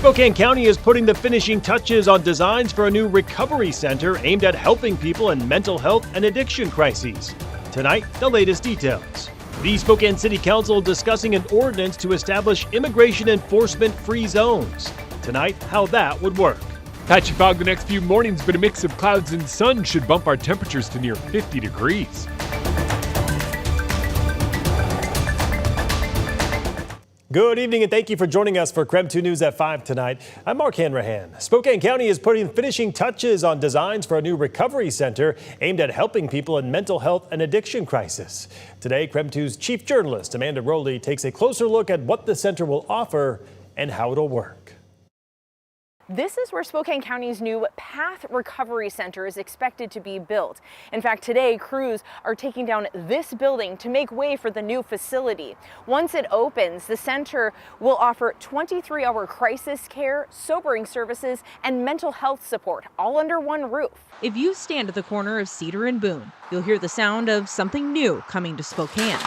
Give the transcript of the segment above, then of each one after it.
Spokane County is putting the finishing touches on designs for a new recovery center aimed at helping people in mental health and addiction crises. Tonight, the latest details. The Spokane City Council discussing an ordinance to establish immigration enforcement-free zones. Tonight, how that would work. Patchy fog the next few mornings, but a mix of clouds and sun should bump our temperatures to near 50 degrees. Good evening and thank you for joining us for KREM 2 News at 5 tonight. I'm Mark Hanrahan. Spokane County is putting finishing touches on designs for a new recovery center aimed at helping people in mental health and addiction crisis. Today, KREM 2's chief journalist Amanda Rowley takes a closer look at what the center will offer and how it'll work. This is where Spokane County's new Path Recovery Center is expected to be built. In fact, today crews are taking down this building to make way for the new facility. Once it opens, the center will offer 23-hour crisis care, sobering services, and mental health support, all under one roof. If you stand at the corner of Cedar and Boone, you'll hear the sound of something new coming to Spokane.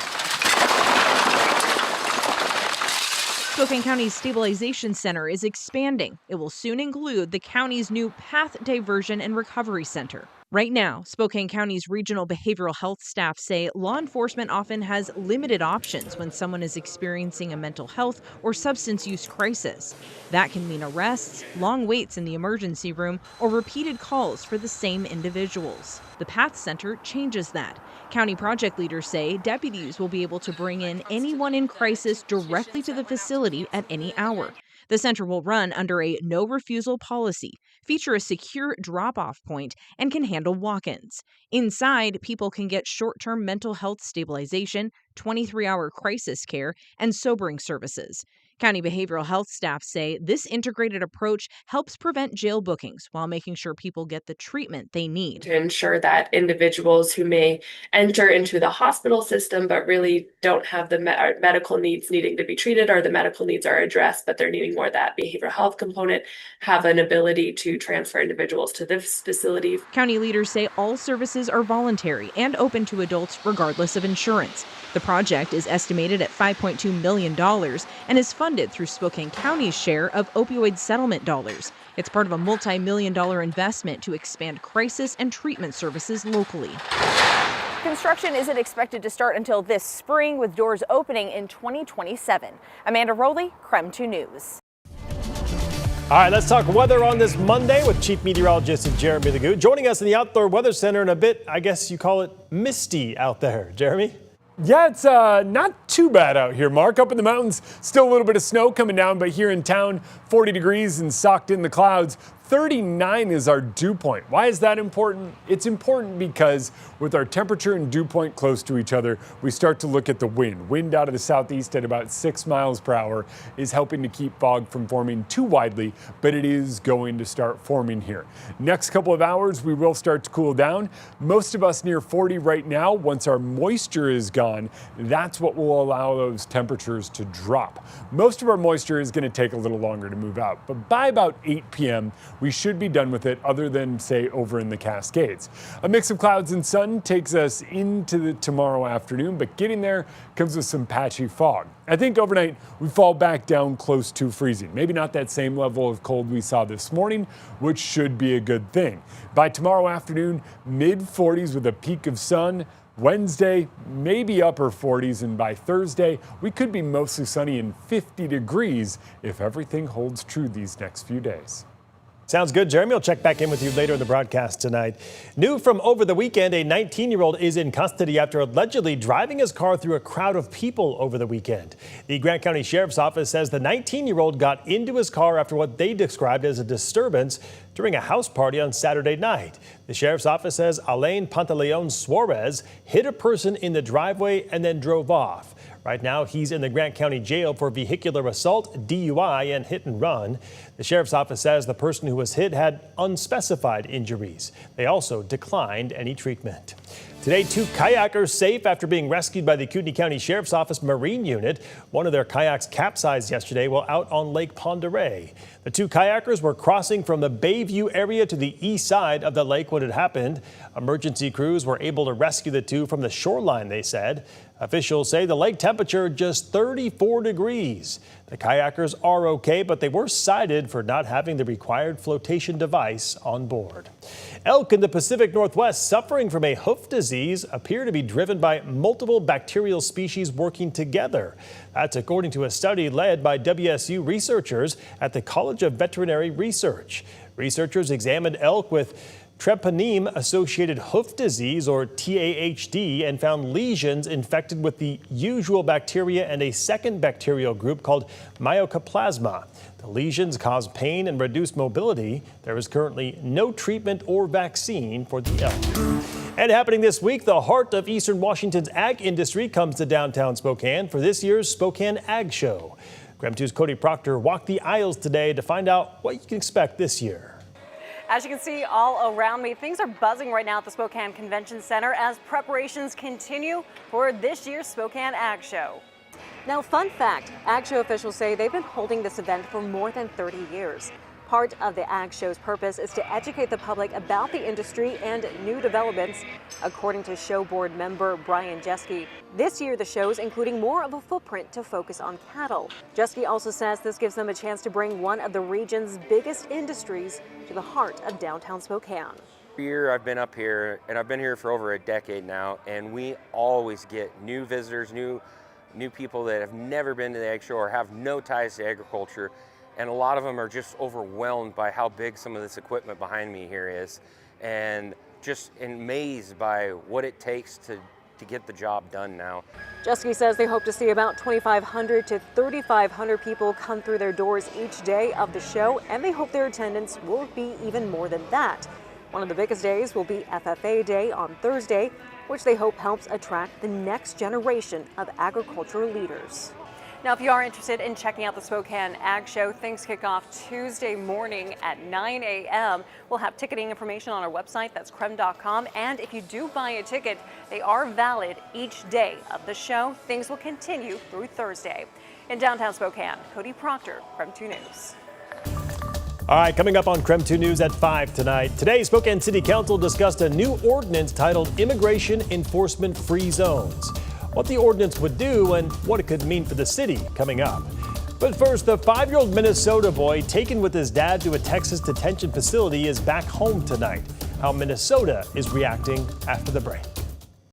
Spokane County's Stabilization Center is expanding. It will soon include the county's new Path Diversion and Recovery Center. Right now, Spokane County's regional behavioral health staff say law enforcement often has limited options when someone is experiencing a mental health or substance use crisis. That can mean arrests, long waits in the emergency room, or repeated calls for the same individuals. The Path Center changes that. County project leaders say deputies will be able to bring in anyone in crisis directly to the facility at any hour. The center will run under a no-refusal policy, feature a secure drop-off point, and can handle walk-ins. Inside, people can get short-term mental health stabilization, 23-hour crisis care, and sobering services. County behavioral health staff say this integrated approach helps prevent jail bookings while making sure people get the treatment they need. To ensure that individuals who may enter into the hospital system but really don't have the medical needs needing to be treated, or the medical needs are addressed but they're needing more of that behavioral health component, have an ability to transfer individuals to this facility. County leaders say all services are voluntary and open to adults regardless of insurance. The project is estimated at $5.2 million and is funded through Spokane County's share of opioid settlement dollars. It's part of a multi-million-dollar investment to expand crisis and treatment services locally. Construction isn't expected to start until this spring, with doors opening in 2027. Amanda Rowley, KREM 2 News. All right, let's talk weather on this Monday with Chief Meteorologist Jeremy Lagout. Joining us in the Outdoor Weather Center in a bit, I guess you call it misty out there. Jeremy? Yeah, it's not too bad out here, Mark. Up in the mountains, still a little bit of snow coming down, but here in town, 40 degrees and socked in the clouds. 39 is our dew point. Why is that important? It's important because with our temperature and dew point close to each other, we start to look at the wind. Wind out of the southeast at about 6 miles per hour is helping to keep fog from forming too widely, but it is going to start forming here. Next couple of hours, we will start to cool down. Most of us near 40 right now. Once our moisture is gone, that's what will allow those temperatures to drop. Most of our moisture is going to take a little longer to move out, but by about 8 p.m., we should be done with it, other than, say, over in the Cascades. A mix of clouds and sun takes us into the tomorrow afternoon, but getting there comes with some patchy fog. I think overnight we fall back down close to freezing. Maybe not that same level of cold we saw this morning, which should be a good thing. By tomorrow afternoon, mid-40s with a peak of sun. Wednesday, maybe upper 40s, and by Thursday, we could be mostly sunny and 50 degrees if everything holds true these next few days. Sounds good, Jeremy. I'll check back in with you later in the broadcast tonight. New from over the weekend, a 19-year-old is in custody after allegedly driving his car through a crowd of people over the weekend. The Grant County Sheriff's Office says the 19-year-old got into his car after what they described as a disturbance during a house party on Saturday night. The Sheriff's Office says Alain Pantaleon Suarez hit a person in the driveway and then drove off. Right now, he's in the Grant County Jail for vehicular assault, DUI, and hit and run. The Sheriff's Office says the person who was hit had unspecified injuries. They also declined any treatment. Today, 2 kayakers safe after being rescued by the Kootenai County Sheriff's Office Marine Unit. One of their kayaks capsized yesterday while out on Lake Pend Oreille. The two kayakers were crossing from the Bayview area to the east side of the lake when it happened. Emergency crews were able to rescue the two from the shoreline, they said. Officials say the lake temperature just 34 degrees. The kayakers are okay, but they were cited for not having the required flotation device on board. Elk in the Pacific Northwest suffering from a hoof disease appear to be driven by multiple bacterial species working together. That's according to a study led by WSU researchers at the College of Veterinary Research. Researchers examined elk with treponeme-associated hoof disease, or TAHD, and found lesions infected with the usual bacteria and a second bacterial group called Mycoplasma. The lesions cause pain and reduce mobility. There is currently no treatment or vaccine for the elk. And happening this week, the heart of Eastern Washington's ag industry comes to downtown Spokane for this year's Spokane Ag Show. KREM 2's Cody Proctor walked the aisles today to find out what you can expect this year. As you can see all around me, things are buzzing right now at the Spokane Convention Center as preparations continue for this year's Spokane Ag Show. Now, fun fact, Ag Show officials say they've been holding this event for more than 30 years. Part of the Ag Show's purpose is to educate the public about the industry and new developments. According to show board member Brian Jeske, this year the show is including more of a footprint to focus on cattle. Jeske also says this gives them a chance to bring one of the region's biggest industries to the heart of downtown Spokane. Every year I've been up here, and I've been here for over a decade now, and we always get new visitors, new people that have never been to the Ag Show or have no ties to agriculture. And a lot of them are just overwhelmed by how big some of this equipment behind me here is, and just amazed by what it takes to get the job done now. Jeske says they hope to see about 2,500 to 3,500 people come through their doors each day of the show, and they hope their attendance will be even more than that. One of the biggest days will be FFA Day on Thursday, which they hope helps attract the next generation of agricultural leaders. Now, if you are interested in checking out the Spokane Ag Show, things kick off Tuesday morning at 9 a.m. We'll have ticketing information on our website, that's krem.com. And if you do buy a ticket, they are valid each day of the show. Things will continue through Thursday. In downtown Spokane, Cody Proctor, KREM 2 News. All right, coming up on KREM 2 News at 5 tonight. Today, Spokane City Council discussed a new ordinance titled Immigration Enforcement Free Zones. What the ordinance would do and what it could mean for the city coming up. But first, the 5-year-old Minnesota boy taken with his dad to a Texas detention facility is back home tonight. How Minnesota is reacting after the break.